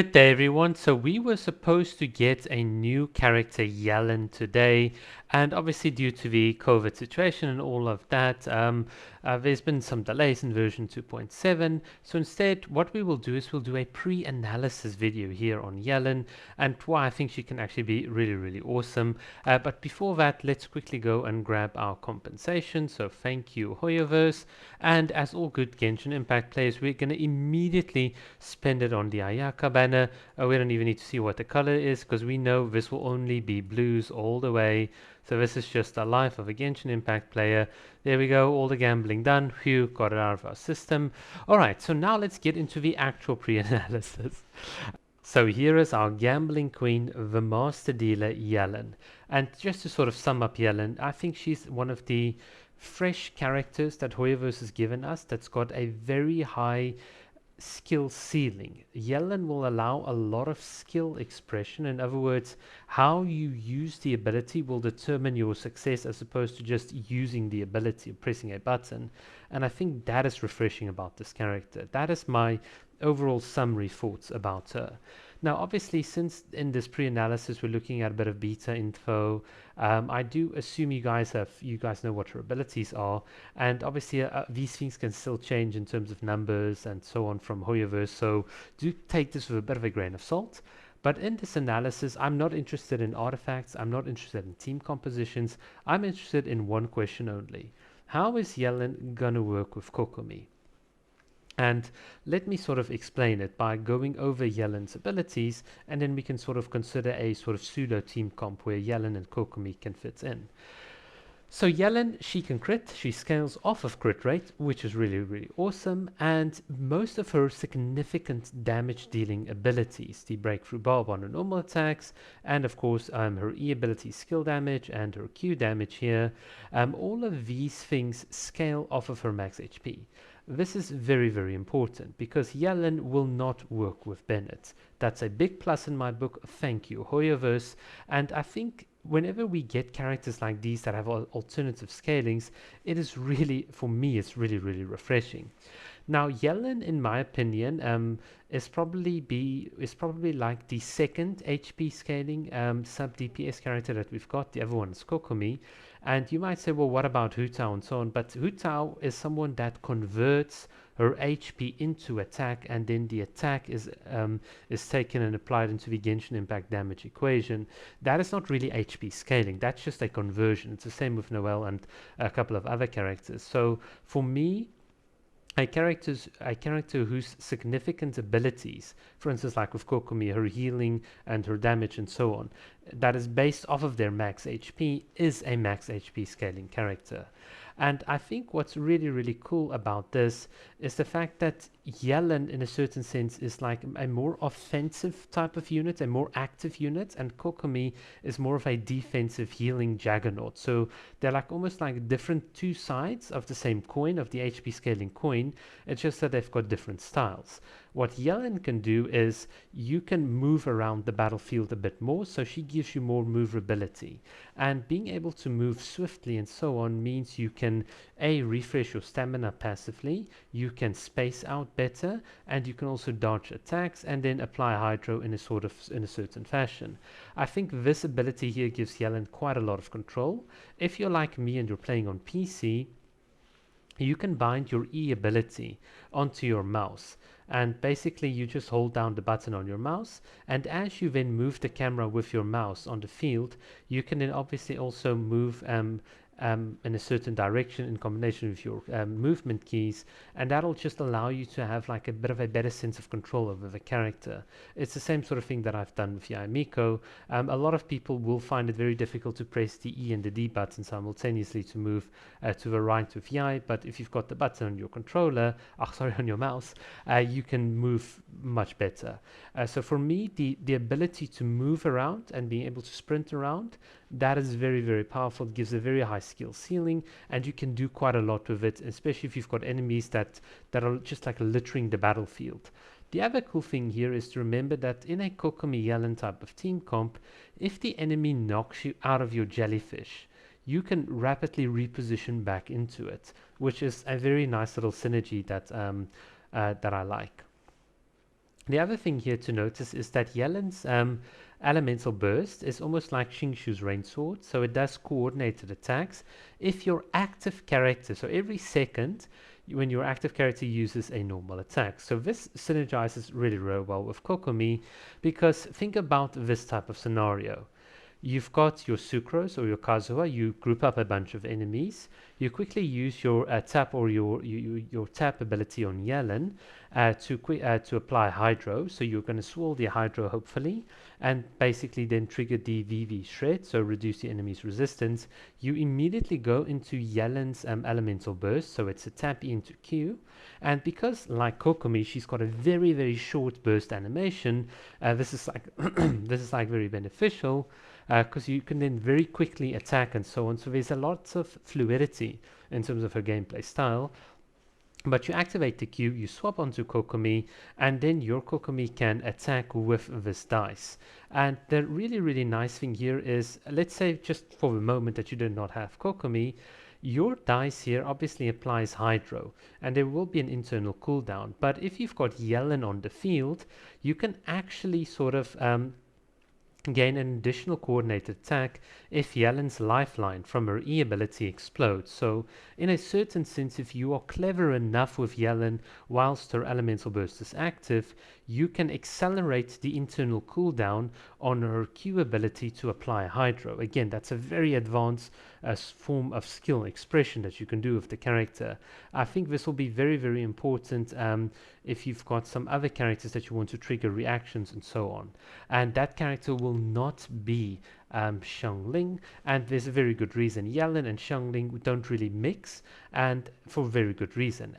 Good day, everyone. So we were supposed to get a new character, Yelan, today, and obviously due to the COVID situation and all of that, there's been some delays in version 2.7. So instead, what we will do is we'll do a pre-analysis video here on Yelan and why I think she can actually be really, really awesome. But before that, let's quickly go and grab our compensation. So thank you, Hoyoverse. And as all good Genshin Impact players, we're going to immediately spend it on the Ayaka banner. We don't even need to see what the color is because we know this will only be blues all the way. So this is just the life of a Genshin Impact player. There we go, all the gambling done. Phew, got it out of our system. Alright, so now let's get into the actual pre-analysis. So here is our gambling queen, the master dealer, Yelan. And just to sort of sum up Yelan, I think she's one of the fresh characters that Hoyoverse has given us that's got a very high skill ceiling. Yelan will allow a lot of skill expression. In other words, how you use the ability will determine your success as opposed to just using the ability, pressing a button. And I think that is refreshing about this character. That is my overall summary thoughts about her. Now, obviously, since in this pre-analysis we're looking at a bit of beta info, I do assume you guys know what her abilities are, and obviously these things can still change in terms of numbers and so on from Hoyoverse. So do take this with a bit of a grain of salt. But in this analysis, I'm not interested in artifacts. I'm not interested in team compositions. I'm interested in one question only: how is Yelan gonna work with Kokomi? And let me sort of explain it by going over Yelan's abilities, and then we can sort of consider a sort of pseudo team comp where Yelan and Kokomi can fit in. So Yelan, she can crit, she scales off of crit rate, which is really, really awesome, and most of her significant damage dealing abilities, the breakthrough barb on her normal attacks, and of course her E ability skill damage and her Q damage here, all of these things scale off of her max HP. This is very, very important because Yelan will not work with Bennett. That's a big plus in my book. Thank you, Hoyoverse. And I think whenever we get characters like these that have alternative scalings, it is really, for me, it's really, really refreshing. Now, Yelan, in my opinion, is probably like the second HP scaling sub DPS character that we've got. The other one is Kokomi, and you might say, well, what about Hu Tao and so on? But Hu Tao is someone that converts her HP into attack, and then the attack is taken and applied into the Genshin Impact damage equation. That is not really HP scaling. That's just a conversion. It's the same with Noelle and a couple of other characters. So for me, a character whose significant abilities, for instance, like with Kokomi, her healing and her damage and so on, that is based off of their max HP, is a max HP scaling character. And I think what's really, really cool about this is the fact that Yelan, in a certain sense, is like a more offensive type of unit, a more active unit, and Kokomi is more of a defensive healing juggernaut. So they're like almost like different two sides of the same coin, of the HP scaling coin. It's just that they've got different styles. What Yelan can do is you can move around the battlefield a bit more, so she gives you more maneuverability. And being able to move swiftly and so on means you can refresh your stamina passively, you can space out better, and you can also dodge attacks and then apply hydro in a certain fashion. I think this ability here gives Yelan quite a lot of control. If you're like me and you're playing on PC, you can bind your E ability onto your mouse, and basically you just hold down the button on your mouse, and as you then move the camera with your mouse on the field, you can then obviously also move in a certain direction in combination with your movement keys, and that'll just allow you to have like a bit of a better sense of control over the character. It's the same sort of thing that I've done with Yaimiko. A lot of people will find it very difficult to press the E and the D button simultaneously to move to the right with Yai, but if you've got the button on your controller, on your mouse, you can move much better. So for me, the ability to move around and being able to sprint around, that is very, very powerful. It gives a very high skill ceiling, and you can do quite a lot with it, especially if you've got enemies that are just like littering the battlefield. The other cool thing here is to remember that in a Kokomi Yelan type of team comp, if the enemy knocks you out of your jellyfish, you can rapidly reposition back into it, which is a very nice little synergy that I like. The other thing here to notice is that Yelan's elemental burst is almost like Xingshu's rain sword, so it does coordinated attacks. If your active character, so every second when your active character uses a normal attack. So this synergizes really, really well with Kokomi, because think about this type of scenario. You've got your Sucrose or your Kazuha, you group up a bunch of enemies, you quickly use your tap or your tap ability on Yelan to apply Hydro, so you're going to swirl the Hydro hopefully, and basically then trigger the VV Shred, so reduce the enemy's resistance. You immediately go into Yelan's Elemental Burst, so it's a tap E into Q, and because like Kokomi, she's got a very, very short burst animation, this is like this is like very beneficial, because you can then very quickly attack and so on. So there's a lot of fluidity in terms of her gameplay style. But you activate the Q, you swap onto Kokomi, and then your Kokomi can attack with this dice. And the really, really nice thing here is, let's say just for the moment that you do not have Kokomi, your dice here obviously applies Hydro, and there will be an internal cooldown. But if you've got Yelan on the field, you can actually sort of gain an additional coordinated attack if Yelan's lifeline from her E ability explodes. So in a certain sense, if you are clever enough with Yelan whilst her elemental burst is active, you can accelerate the internal cooldown on her Q ability to apply Hydro. Again, that's a very advanced form of skill expression that you can do with the character. I think this will be very, very important if you've got some other characters that you want to trigger reactions and so on. And that character will not be Xiangling, and there's a very good reason. Yelan and Xiangling don't really mix, and for very good reason.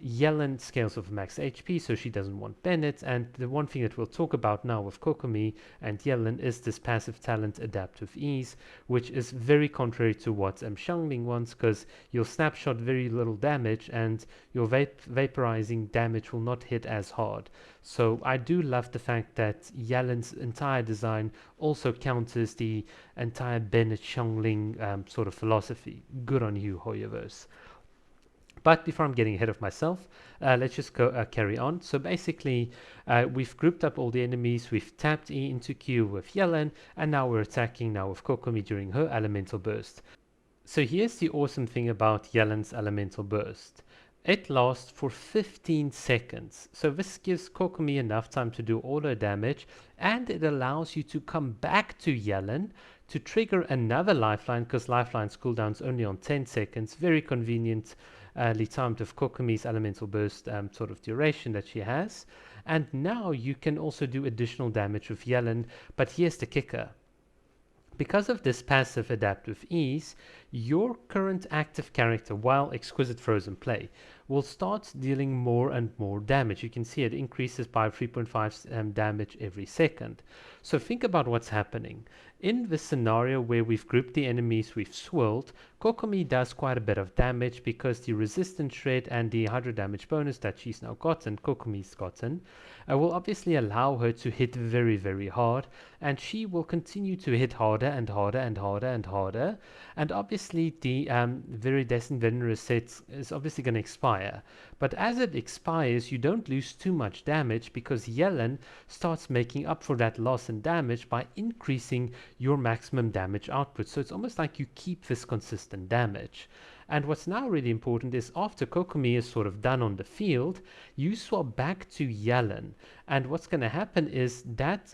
Yelan scales with max HP, so she doesn't want Bennett, and the one thing that we'll talk about now with Kokomi and Yelan is this passive talent Adaptive Ease, which is very contrary to what Xiangling wants, because you'll snapshot very little damage and your vaporizing damage will not hit as hard. So I do love the fact that Yelan's entire design also counters the entire Bennett Xiangling sort of philosophy. Good on you, Hoyoverse. But before I'm getting ahead of myself, let's just go carry on. So basically, we've grouped up all the enemies, we've tapped E into Q with Yelan, and now we're attacking now with Kokomi during her elemental burst. So here's the awesome thing about Yelan's elemental burst. It lasts for 15 seconds, so this gives Kokomi enough time to do all her damage, and it allows you to come back to Yelan to trigger another lifeline, because lifeline's cooldown's only on 10 seconds, very conveniently timed with Kokomi's elemental burst sort of duration that she has. And now you can also do additional damage with Yelan, but here's the kicker. Because of this passive adaptive ease, your current active character, while Exquisite Frozen play, will start dealing more and more damage. You can see it increases by 3.5 damage every second. So think about what's happening. In this scenario where we've grouped the enemies, we've swirled, Kokomi does quite a bit of damage because the resistance shred and the hydro damage bonus that she's now gotten, Kokomi's gotten, will obviously allow her to hit very, very hard, and she will continue to hit harder and harder and harder and harder. And obviously the Viridescent Venomous set is obviously going to expire. But as it expires, you don't lose too much damage because Yelan starts making up for that loss in damage by increasing your maximum damage output. So it's almost like you keep this consistent damage. And what's now really important is after Kokomi is sort of done on the field, you swap back to Yelan. And what's going to happen is that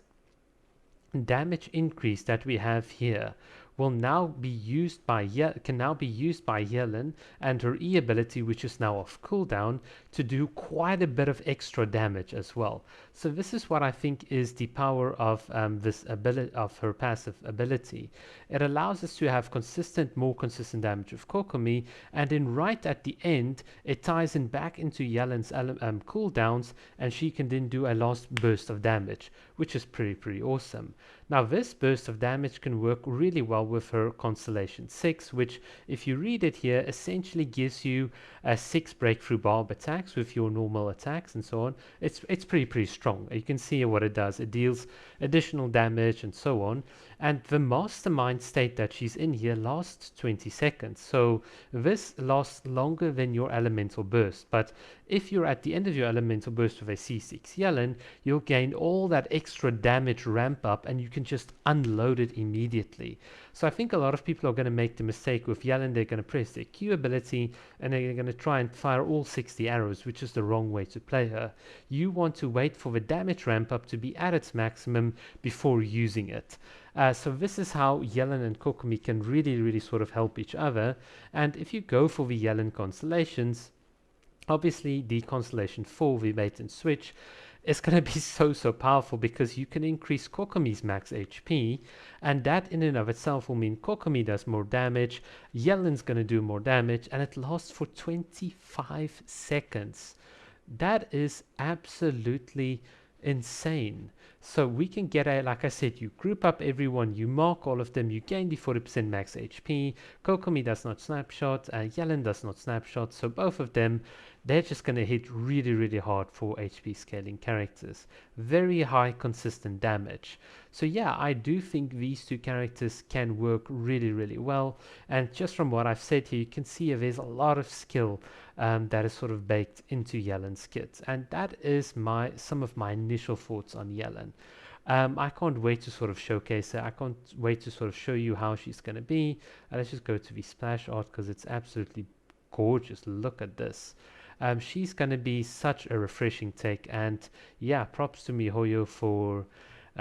damage increase that we have here will now be used by Yelan and her E ability, which is now off cooldown, to do quite a bit of extra damage as well. So this is what I think is the power of this ability, of her passive ability. It allows us to have more consistent damage with Kokomi, and then right at the end, it ties in back into Yelan's cooldowns, and she can then do a last burst of damage, which is pretty awesome. Now this burst of damage can work really well with her Constellation 6, which if you read it here essentially gives you 6 breakthrough barb attacks with your normal attacks and so on. It's pretty strong. You can see what it does. It deals additional damage and so on. And the mastermind state that she's in here lasts 20 seconds. So this lasts longer than your elemental burst. But if you're at the end of your elemental burst with a C6 Yelan, you'll gain all that extra damage ramp up and you can just unload it immediately. So I think a lot of people are going to make the mistake with Yelan. They're going to press their Q ability and they're going to try and fire all 60 arrows, which is the wrong way to play her. You want to wait for the damage ramp up to be at its maximum before using it. So this is how Yelan and Kokomi can really sort of help each other. And if you go for the Yelan constellations, obviously the Constellation 4, the bait and switch, is going to be so powerful because you can increase Kokomi's max HP, and that in and of itself will mean Kokomi does more damage, Yelan's going to do more damage, and it lasts for 25 seconds. That is absolutely insane. So we can get a, like I said, you group up everyone, you mark all of them, you gain the 40% max HP. Kokomi does not snapshot, Yelan does not snapshot, so both of them, they're just going to hit really hard for HP scaling characters. Very high consistent damage. So yeah, I do think these two characters can work really well, and just from what I've said here, you can see there's a lot of skill that is sort of baked into Yelan's kit, and that is some of my initial thoughts on Yelan. I can't wait to sort of showcase her. I can't wait to sort of show you how she's going to be. Let's just go to the splash art because it's absolutely gorgeous. Look at this. She's going to be such a refreshing take, and yeah, props to MiHoYo for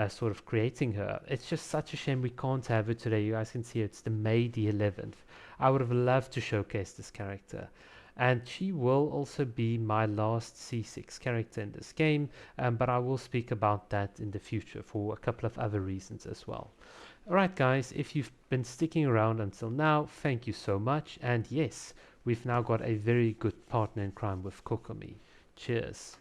sort of creating her. It's just such a shame we can't have her today. You guys can see it's the May the 11th. I would have loved to showcase this character. And she will also be my last C6 character in this game, but I will speak about that in the future for a couple of other reasons as well. Alright guys, if you've been sticking around until now, thank you so much, and yes, we've now got a very good partner in crime with Kokomi. Cheers.